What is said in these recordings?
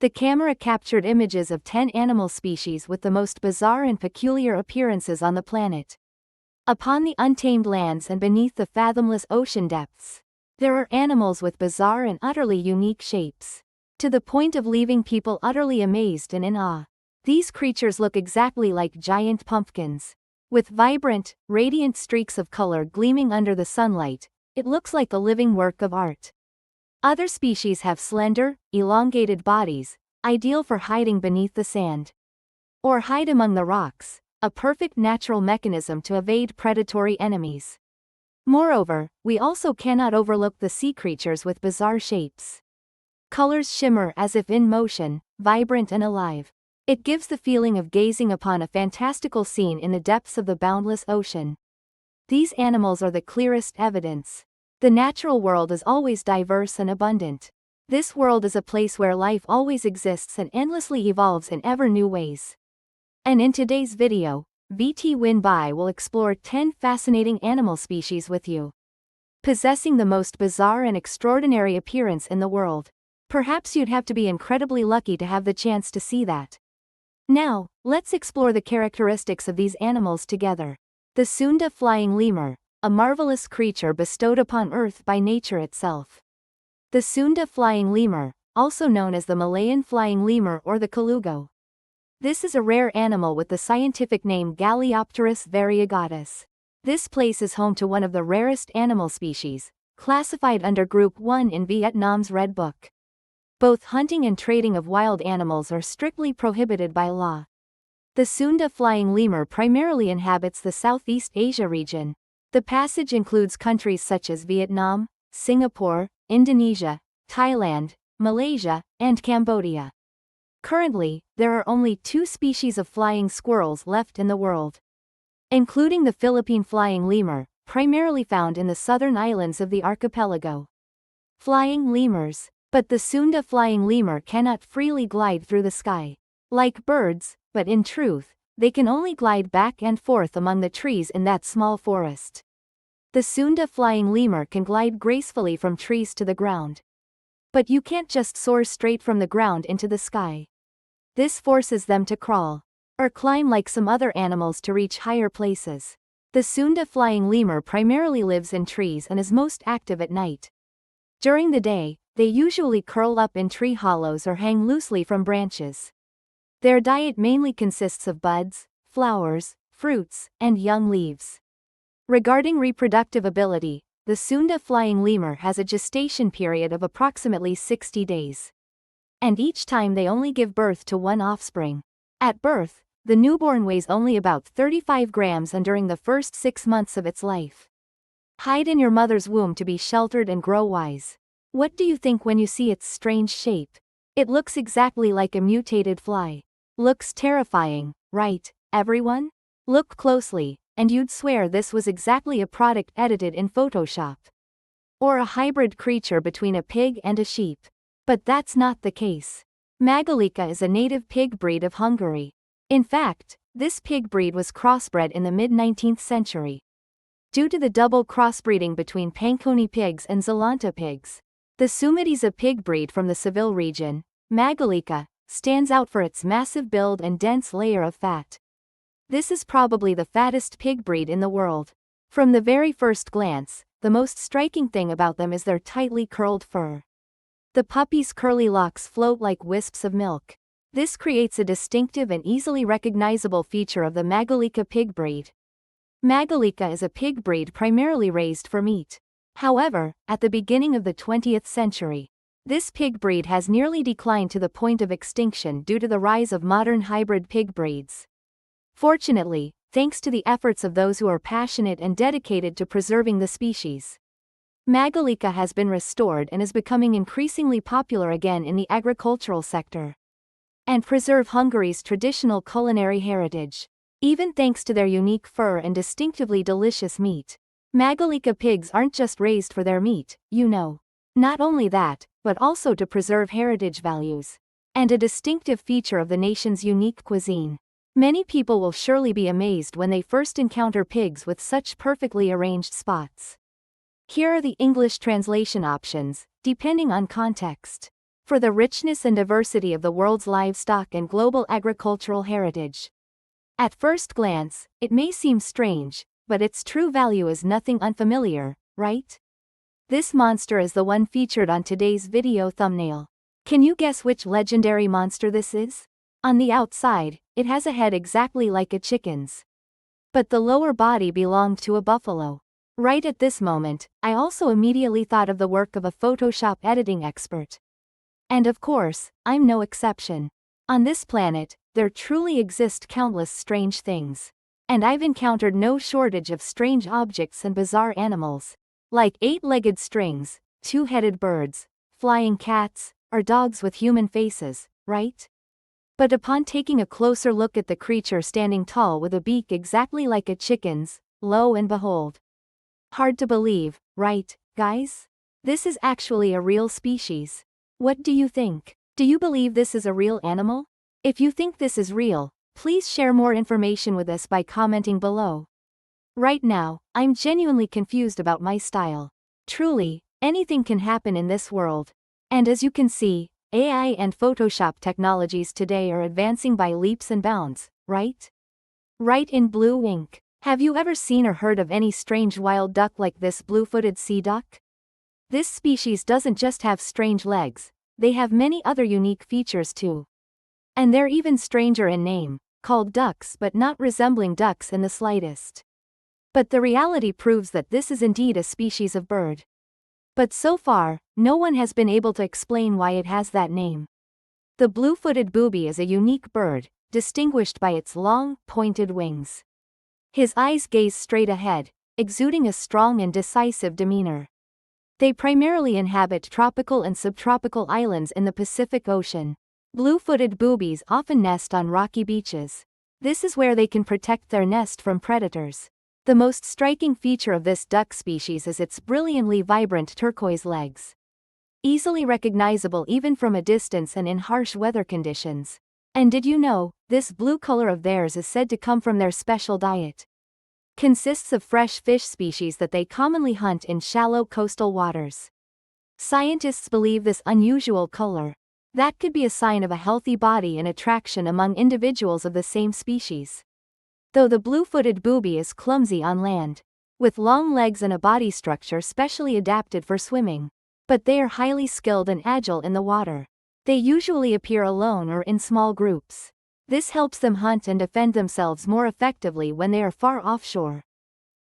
The camera captured images of 10 animal species with the most bizarre and peculiar appearances on the planet. Upon the untamed lands and beneath the fathomless ocean depths, there are animals with bizarre and utterly unique shapes, to the point of leaving people utterly amazed and in awe. These creatures look exactly like giant pumpkins. With vibrant, radiant streaks of color gleaming under the sunlight, it looks like a living work of art. Other species have slender, elongated bodies, ideal for hiding beneath the sand. Or hide among the rocks, a perfect natural mechanism to evade predatory enemies. Moreover, we also cannot overlook the sea creatures with bizarre shapes. Colors shimmer as if in motion, vibrant and alive. It gives the feeling of gazing upon a fantastical scene in the depths of the boundless ocean. These animals are the clearest evidence. The natural world is always diverse and abundant. This world is a place where life always exists and endlessly evolves in ever new ways. And in today's video, VT Winby will explore 10 fascinating animal species with you, possessing the most bizarre and extraordinary appearance in the world. Perhaps you'd have to be incredibly lucky to have the chance to see that. Now, let's explore the characteristics of these animals together. The Sunda flying lemur, a marvelous creature bestowed upon Earth by nature itself. The Sunda flying lemur, also known as the Malayan flying lemur or the colugo. This is a rare animal with the scientific name Galeopterus variegatus. This place is home to one of the rarest animal species, classified under Group 1 in Vietnam's Red Book. Both hunting and trading of wild animals are strictly prohibited by law. The Sunda flying lemur primarily inhabits the Southeast Asia region. The passage includes countries such as Vietnam, Singapore, Indonesia, Thailand, Malaysia, and Cambodia. Currently, there are only 2 species of flying squirrels left in the world, including the Philippine flying lemur, primarily found in the southern islands of the archipelago. Flying lemurs. But the Sunda flying lemur cannot freely glide through the sky, like birds, but in truth, they can only glide back and forth among the trees in that small forest. The Sunda flying lemur can glide gracefully from trees to the ground. But you can't just soar straight from the ground into the sky. This forces them to crawl, or climb like some other animals to reach higher places. The Sunda flying lemur primarily lives in trees and is most active at night. During the day, they usually curl up in tree hollows or hang loosely from branches. Their diet mainly consists of buds, flowers, fruits, and young leaves. Regarding reproductive ability, the Sunda flying lemur has a gestation period of approximately 60 days. And each time they only give birth to one offspring. At birth, the newborn weighs only about 35 grams and during the first 6 months of its life. Hide in your mother's womb to be sheltered and grow wise. What do you think when you see its strange shape? It looks exactly like a mutated fly. Looks terrifying, right, everyone? Look closely, and you'd swear this was exactly a product edited in Photoshop. Or a hybrid creature between a pig and a sheep. But that's not the case. Magalica is a native pig breed of Hungary. In fact, this pig breed was crossbred in the mid-19th century. Due to the double crossbreeding between Pankoni pigs and Zalanta pigs, the Sumidisa pig breed from the Seville region, Magalica, stands out for its massive build and dense layer of fat. This is probably the fattest pig breed in the world. From the very first glance, the most striking thing about them is their tightly curled fur. The puppy's curly locks float like wisps of milk. This creates a distinctive and easily recognizable feature of the Magalica pig breed. Magalica is a pig breed primarily raised for meat. However, at the beginning of the 20th century, this pig breed has nearly declined to the point of extinction due to the rise of modern hybrid pig breeds. Fortunately, thanks to the efforts of those who are passionate and dedicated to preserving the species, Magalica has been restored and is becoming increasingly popular again in the agricultural sector, and preserve Hungary's traditional culinary heritage. Even thanks to their unique fur and distinctively delicious meat, Magalica pigs aren't just raised for their meat, you know. Not only that, but also to preserve heritage values, and a distinctive feature of the nation's unique cuisine. Many people will surely be amazed when they first encounter pigs with such perfectly arranged spots. Here are the English translation options, depending on context. for the richness and diversity of the world's livestock and global agricultural heritage. At first glance, it may seem strange, but its true value is nothing unfamiliar, right? This monster is the one featured on today's video thumbnail. Can you guess which legendary monster this is? On the outside, it has a head exactly like a chicken's. But the lower body belonged to a buffalo. Right at this moment, I also immediately thought of the work of a Photoshop editing expert. And of course, I'm no exception. On this planet, there truly exist countless strange things. And I've encountered no shortage of strange objects and bizarre animals, like 8-legged strings, 2-headed birds, flying cats, or dogs with human faces, right? But upon taking a closer look at the creature standing tall with a beak exactly like a chicken's, lo and behold. Hard to believe, right, guys? This is actually a real species. What do you think? Do you believe this is a real animal? If you think this is real, please share more information with us by commenting below. Right now, I'm genuinely confused about my style. Truly, anything can happen in this world. And as you can see, AI and Photoshop technologies today are advancing by leaps and bounds, right? Right in blue ink. Have you ever seen or heard of any strange wild duck like this blue-footed sea duck? This species doesn't just have strange legs, they have many other unique features too. And they're even stranger in name, called ducks but not resembling ducks in the slightest. But the reality proves that this is indeed a species of bird. But so far, no one has been able to explain why it has that name. The blue-footed booby is a unique bird, distinguished by its long, pointed wings. His eyes gaze straight ahead, exuding a strong and decisive demeanor. They primarily inhabit tropical and subtropical islands in the Pacific Ocean. Blue-footed boobies often nest on rocky beaches. This is where they can protect their nest from predators. The most striking feature of this duck species is its brilliantly vibrant turquoise legs. Easily recognizable even from a distance and in harsh weather conditions. And did you know, this blue color of theirs is said to come from their special diet? Consists of fresh fish species that they commonly hunt in shallow coastal waters. Scientists believe this unusual color, that could be a sign of a healthy body and attraction among individuals of the same species. Though the blue-footed booby is clumsy on land, with long legs and a body structure specially adapted for swimming, but they are highly skilled and agile in the water. They usually appear alone or in small groups. This helps them hunt and defend themselves more effectively when they are far offshore.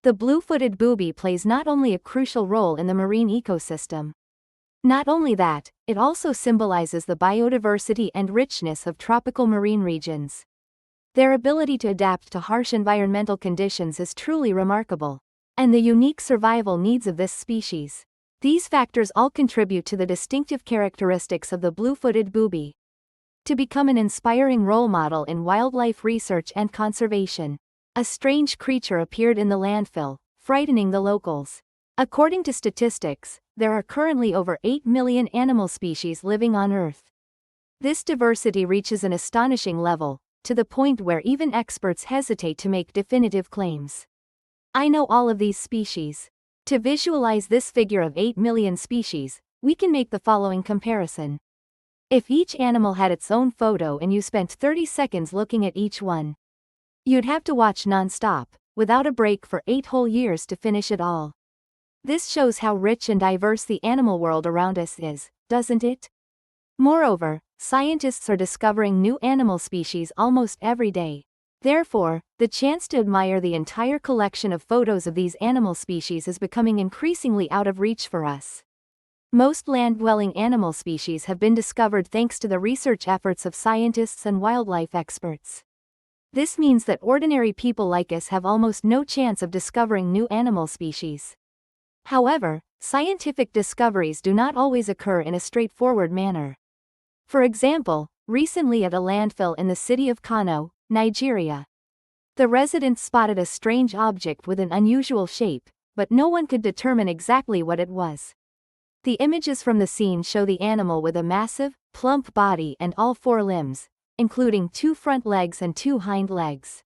The blue-footed booby plays not only a crucial role in the marine ecosystem. Not only that, it also symbolizes the biodiversity and richness of tropical marine regions. Their ability to adapt to harsh environmental conditions is truly remarkable. And the unique survival needs of this species. These factors all contribute to the distinctive characteristics of the blue-footed booby. To become an inspiring role model in wildlife research and conservation, a strange creature appeared in the landfill, frightening the locals. According to statistics, there are currently over 8 million animal species living on Earth. This diversity reaches an astonishing level, to the point where even experts hesitate to make definitive claims. I know all of these species. To visualize this figure of 8 million species, we can make the following comparison. If each animal had its own photo and you spent 30 seconds looking at each one, you'd have to watch non-stop, without a break for 8 whole years to finish it all. This shows how rich and diverse the animal world around us is, doesn't it? Moreover, scientists are discovering new animal species almost every day. Therefore, the chance to admire the entire collection of photos of these animal species is becoming increasingly out of reach for us. Most land-dwelling animal species have been discovered thanks to the research efforts of scientists and wildlife experts. This means that ordinary people like us have almost no chance of discovering new animal species. However, scientific discoveries do not always occur in a straightforward manner. For example, recently at a landfill in the city of Kano, Nigeria, the residents spotted a strange object with an unusual shape, but no one could determine exactly what it was. The images from the scene show the animal with a massive, plump body and all 4 limbs, including 2 front legs and 2 hind legs.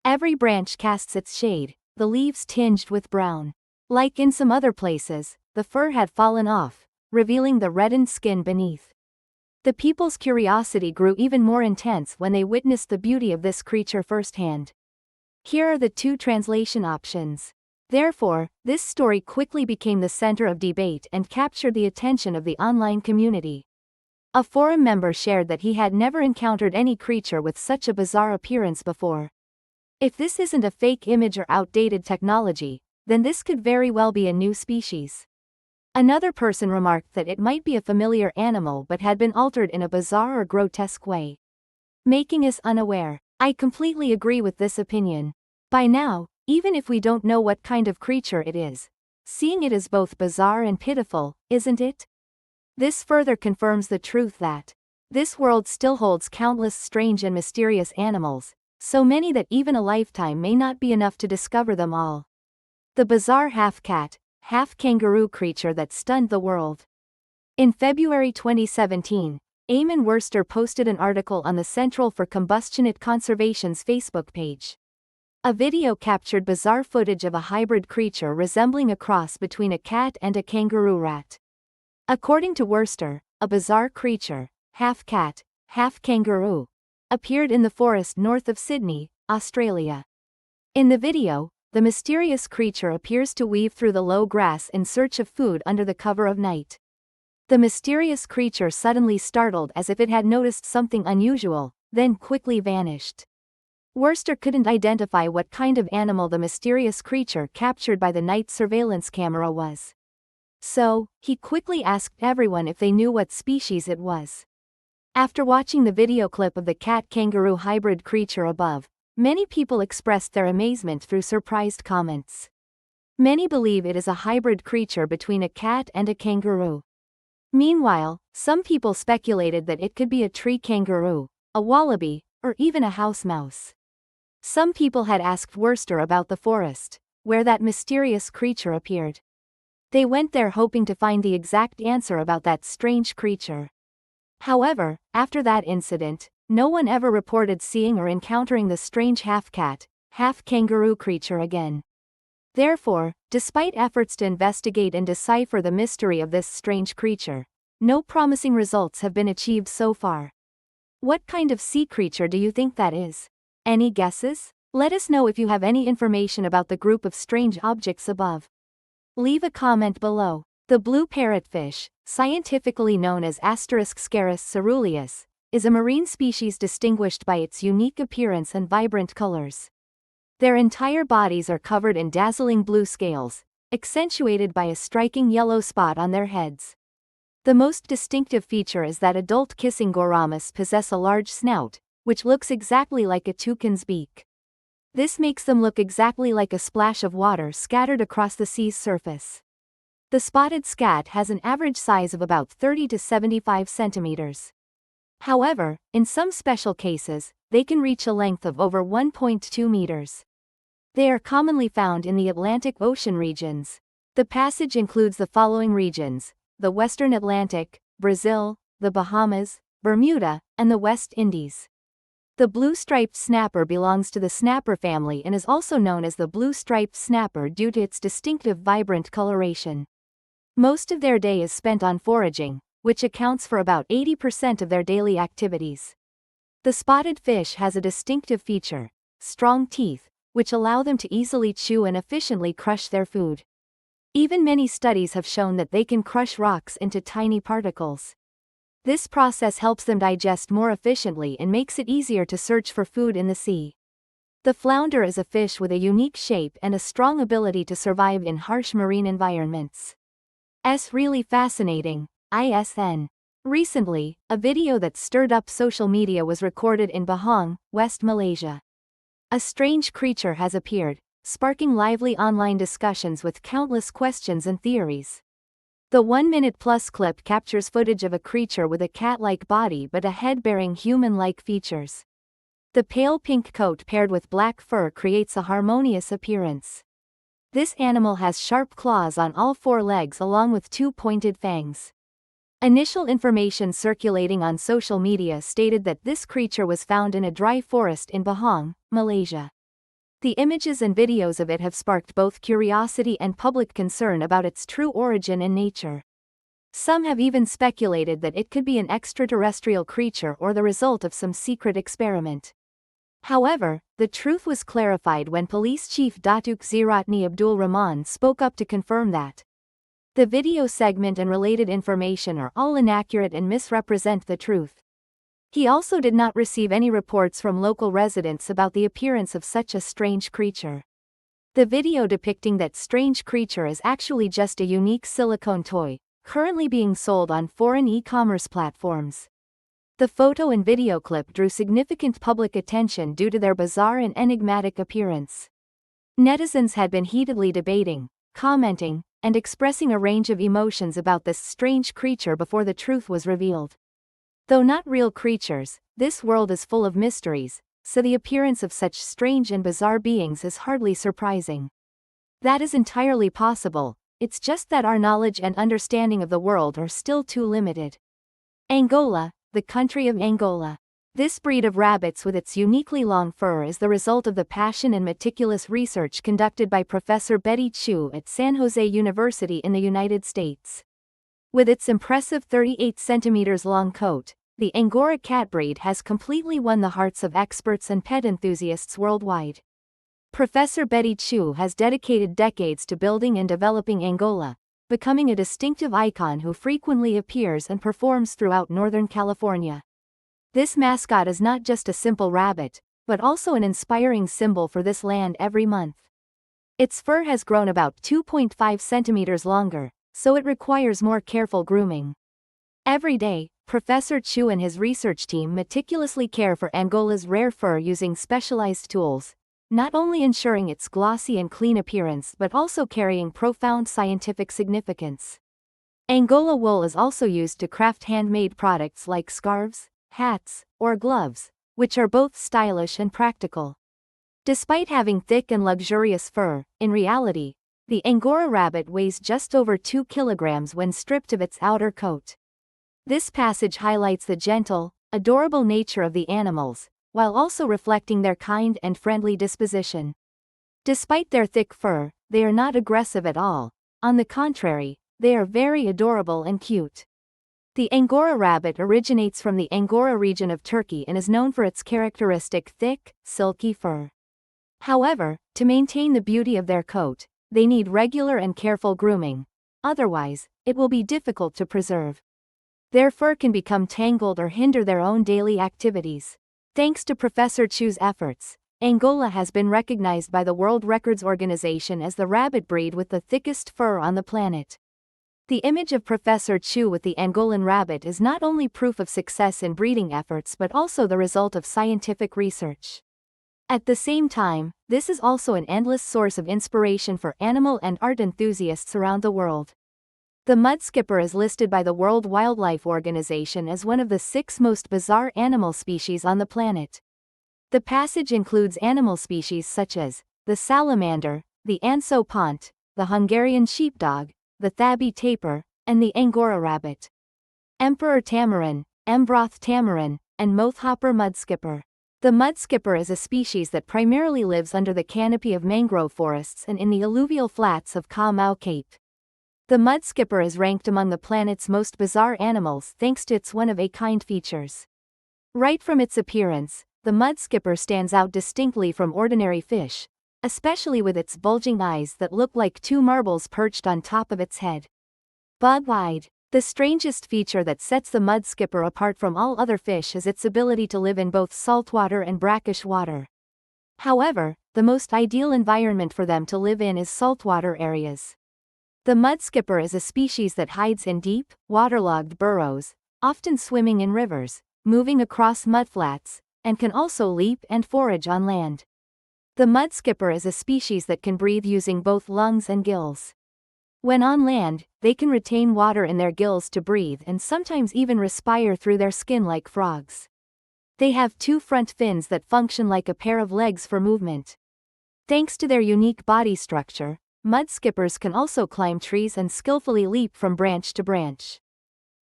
Every branch casts its shade, the leaves tinged with brown. Like in some other places, the fur had fallen off, revealing the reddened skin beneath. The people's curiosity grew even more intense when they witnessed the beauty of this creature firsthand. Here are the two translation options. Therefore, this story quickly became the center of debate and captured the attention of the online community. A forum member shared that he had never encountered any creature with such a bizarre appearance before. If this isn't a fake image or outdated technology, then this could very well be a new species. Another person remarked that it might be a familiar animal but had been altered in a bizarre or grotesque way, making us unaware. I completely agree with this opinion. By now, even if we don't know what kind of creature it is, seeing it is both bizarre and pitiful, isn't it? This further confirms the truth that this world still holds countless strange and mysterious animals, so many that even a lifetime may not be enough to discover them all. The bizarre half-cat, half-kangaroo creature that stunned the world. In February 2017, Eamon Worster posted an article on the Central for Combustionate Conservation's Facebook page. A video captured bizarre footage of a hybrid creature resembling a cross between a cat and a kangaroo rat. According to Worster, a bizarre creature, half cat, half kangaroo, appeared in the forest north of Sydney, Australia. In the video, the mysterious creature appears to weave through the low grass in search of food under the cover of night. The mysterious creature suddenly startled as if it had noticed something unusual, then quickly vanished. Worster couldn't identify what kind of animal the mysterious creature captured by the night surveillance camera was. So, he quickly asked everyone if they knew what species it was. After watching the video clip of the cat-kangaroo hybrid creature above, many people expressed their amazement through surprised comments. Many believe it is a hybrid creature between a cat and a kangaroo. Meanwhile, some people speculated that it could be a tree kangaroo, a wallaby, or even a house mouse. Some people had asked Worster about the forest, where that mysterious creature appeared. They went there hoping to find the exact answer about that strange creature. However, after that incident, no one ever reported seeing or encountering the strange half-cat, half-kangaroo creature again. Therefore, despite efforts to investigate and decipher the mystery of this strange creature, no promising results have been achieved so far. What kind of sea creature do you think that is? Any guesses? Let us know if you have any information about the group of strange objects above. Leave a comment below. The blue parrotfish, scientifically known as Scarus ceruleus, is a marine species distinguished by its unique appearance and vibrant colors. Their entire bodies are covered in dazzling blue scales, accentuated by a striking yellow spot on their heads. The most distinctive feature is that adult kissing gouramis possess a large snout, which looks exactly like a toucan's beak. This makes them look exactly like a splash of water scattered across the sea's surface. The spotted scat has an average size of about 30 to 75 centimeters. However, in some special cases, they can reach a length of over 1.2 meters. They are commonly found in the Atlantic Ocean regions. The passage includes the following regions: the Western Atlantic, Brazil, the Bahamas, Bermuda, and the West Indies. The blue-striped snapper belongs to the snapper family and is also known as the blue-striped snapper due to its distinctive vibrant coloration. Most of their day is spent on foraging, which accounts for about 80% of their daily activities. The spotted fish has a distinctive feature: strong teeth, which allow them to easily chew and efficiently crush their food. Even many studies have shown that they can crush rocks into tiny particles. This process helps them digest more efficiently and makes it easier to search for food in the sea. The flounder is a fish with a unique shape and a strong ability to survive in harsh marine environments. Really fascinating. ISN. Recently, a video that stirred up social media was recorded in Pahang, West Malaysia. A strange creature has appeared, sparking lively online discussions with countless questions and theories. The 1-minute-plus clip captures footage of a creature with a cat-like body but a head bearing human-like features. The pale pink coat paired with black fur creates a harmonious appearance. This animal has sharp claws on all four legs along with two pointed fangs. Initial information circulating on social media stated that this creature was found in a dry forest in Pahang, Malaysia. The images and videos of it have sparked both curiosity and public concern about its true origin and nature. Some have even speculated that it could be an extraterrestrial creature or the result of some secret experiment. However, the truth was clarified when Police Chief Datuk Ziratni Abdul Rahman spoke up to confirm that the video segment and related information are all inaccurate and misrepresent the truth. He also did not receive any reports from local residents about the appearance of such a strange creature. The video depicting that strange creature is actually just a unique silicone toy, currently being sold on foreign e-commerce platforms. The photo and video clip drew significant public attention due to their bizarre and enigmatic appearance. Netizens had been heatedly debating, commenting, and expressing a range of emotions about this strange creature before the truth was revealed. Though not real creatures, this world is full of mysteries, so the appearance of such strange and bizarre beings is hardly surprising. That is entirely possible, it's just that our knowledge and understanding of the world are still too limited. Angola, the country of Angola. This breed of rabbits with its uniquely long fur is the result of the passion and meticulous research conducted by Professor Betty Chu at San Jose University in the United States. With its impressive 38 centimeters long coat, the Angora cat breed has completely won the hearts of experts and pet enthusiasts worldwide. Professor Betty Chu has dedicated decades to building and developing Angola, becoming a distinctive icon who frequently appears and performs throughout Northern California. This mascot is not just a simple rabbit, but also an inspiring symbol for this land every month. Its fur has grown about 2.5 centimeters longer, so it requires more careful grooming. Every day, Professor Chu and his research team meticulously care for Angola's rare fur using specialized tools, not only ensuring its glossy and clean appearance but also carrying profound scientific significance. Angola wool is also used to craft handmade products like scarves, hats, or gloves, which are both stylish and practical. Despite having thick and luxurious fur, in reality, the Angora rabbit weighs just over 2 kilograms when stripped of its outer coat. This passage highlights the gentle, adorable nature of the animals, while also reflecting their kind and friendly disposition. Despite their thick fur, they are not aggressive at all. On the contrary, they are very adorable and cute. The Angora rabbit originates from the Angora region of Turkey and is known for its characteristic thick, silky fur. However, to maintain the beauty of their coat, they need regular and careful grooming. Otherwise, it will be difficult to preserve. Their fur can become tangled or hinder their own daily activities. Thanks to Professor Chu's efforts, Angola has been recognized by the World Records Organization as the rabbit breed with the thickest fur on the planet. The image of Professor Chu with the Angolan rabbit is not only proof of success in breeding efforts but also the result of scientific research. At the same time, this is also an endless source of inspiration for animal and art enthusiasts around the world. The mudskipper is listed by the World Wildlife Organization as one of the 6 most bizarre animal species on the planet. The passage includes animal species such as the salamander, the anso pont, the Hungarian sheepdog, the tabby tapir, and the Angora rabbit. Emperor tamarin, Embroth tamarin, and mothhopper mudskipper. The mudskipper is a species that primarily lives under the canopy of mangrove forests and in the alluvial flats of Ka Mau Cape. The mudskipper is ranked among the planet's most bizarre animals thanks to its one-of-a-kind features. Right from its appearance, the mudskipper stands out distinctly from ordinary fish, especially with its bulging eyes that look like 2 marbles perched on top of its head. Bug-eyed. The strangest feature that sets the mudskipper apart from all other fish is its ability to live in both saltwater and brackish water. However, the most ideal environment for them to live in is saltwater areas. The mudskipper is a species that hides in deep, waterlogged burrows, often swimming in rivers, moving across mudflats, and can also leap and forage on land. The mudskipper is a species that can breathe using both lungs and gills. When on land, they can retain water in their gills to breathe and sometimes even respire through their skin like frogs. They have 2 front fins that function like a pair of legs for movement. Thanks to their unique body structure, mudskippers can also climb trees and skillfully leap from branch to branch.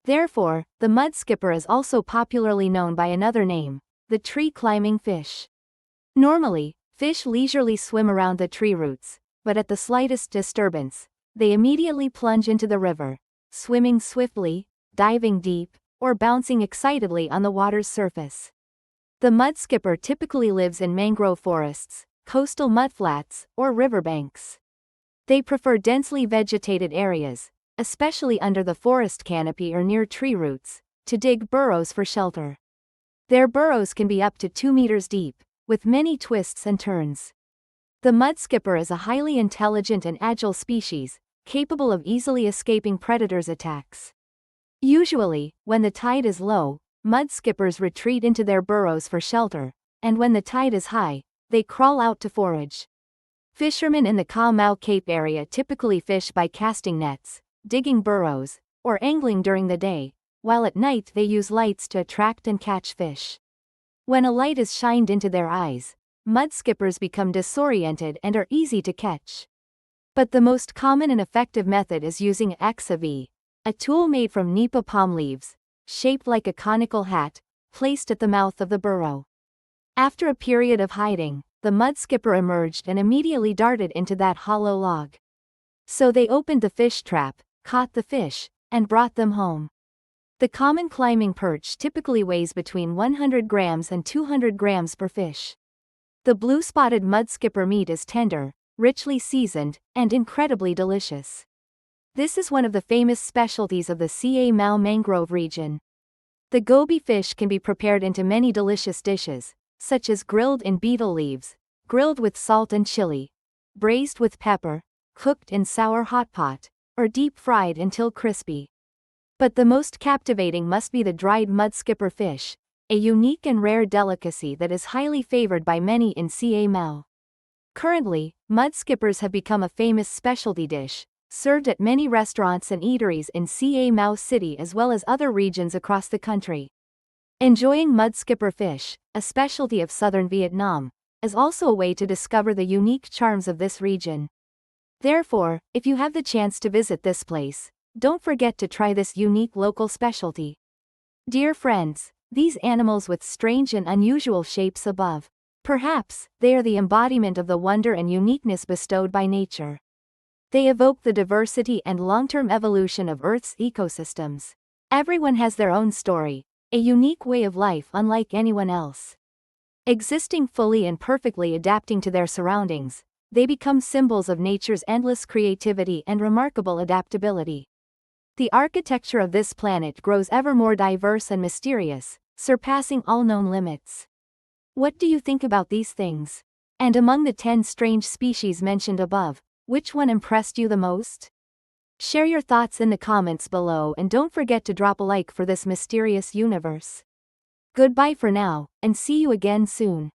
Therefore, the mudskipper is also popularly known by another name, the tree-climbing fish. Normally, fish leisurely swim around the tree roots, but at the slightest disturbance, they immediately plunge into the river, swimming swiftly, diving deep, or bouncing excitedly on the water's surface. The mudskipper typically lives in mangrove forests, coastal mudflats, or riverbanks. They prefer densely vegetated areas, especially under the forest canopy or near tree roots, to dig burrows for shelter. Their burrows can be up to 2 meters deep, with many twists and turns. The mudskipper is a highly intelligent and agile species, capable of easily escaping predators' attacks. Usually, when the tide is low, mudskippers retreat into their burrows for shelter, and when the tide is high, they crawl out to forage. Fishermen in the Ka-Mau Cape area typically fish by casting nets, digging burrows, or angling during the day, while at night they use lights to attract and catch fish. When a light is shined into their eyes, mudskippers become disoriented and are easy to catch. But the most common and effective method is using XAV, a tool made from nipa palm leaves, shaped like a conical hat, placed at the mouth of the burrow. After a period of hiding, the mudskipper emerged and immediately darted into that hollow log. So they opened the fish trap, caught the fish, and brought them home. The common climbing perch typically weighs between 100 grams and 200 grams per fish. The blue-spotted mudskipper meat is tender, richly seasoned, and incredibly delicious. This is one of the famous specialties of the Ka-Mau mangrove region. The goby fish can be prepared into many delicious dishes, such as grilled in betel leaves, grilled with salt and chili, braised with pepper, cooked in sour hot pot, or deep-fried until crispy. But the most captivating must be the dried mudskipper fish, a unique and rare delicacy that is highly favored by many in Ka-Mau. Currently, mudskippers have become a famous specialty dish, served at many restaurants and eateries in Ka-Mau City as well as other regions across the country. Enjoying mudskipper fish, a specialty of southern Vietnam, is also a way to discover the unique charms of this region. Therefore, if you have the chance to visit this place, don't forget to try this unique local specialty. Dear friends, these animals with strange and unusual shapes above, perhaps, they are the embodiment of the wonder and uniqueness bestowed by nature. They evoke the diversity and long-term evolution of Earth's ecosystems. Everyone has their own story, a unique way of life unlike anyone else. Existing fully and perfectly adapting to their surroundings, they become symbols of nature's endless creativity and remarkable adaptability. The architecture of this planet grows ever more diverse and mysterious, surpassing all known limits. What do you think about these things? And among the 10 strange species mentioned above, which one impressed you the most? Share your thoughts in the comments below and don't forget to drop a like for this mysterious universe. Goodbye for now, and see you again soon.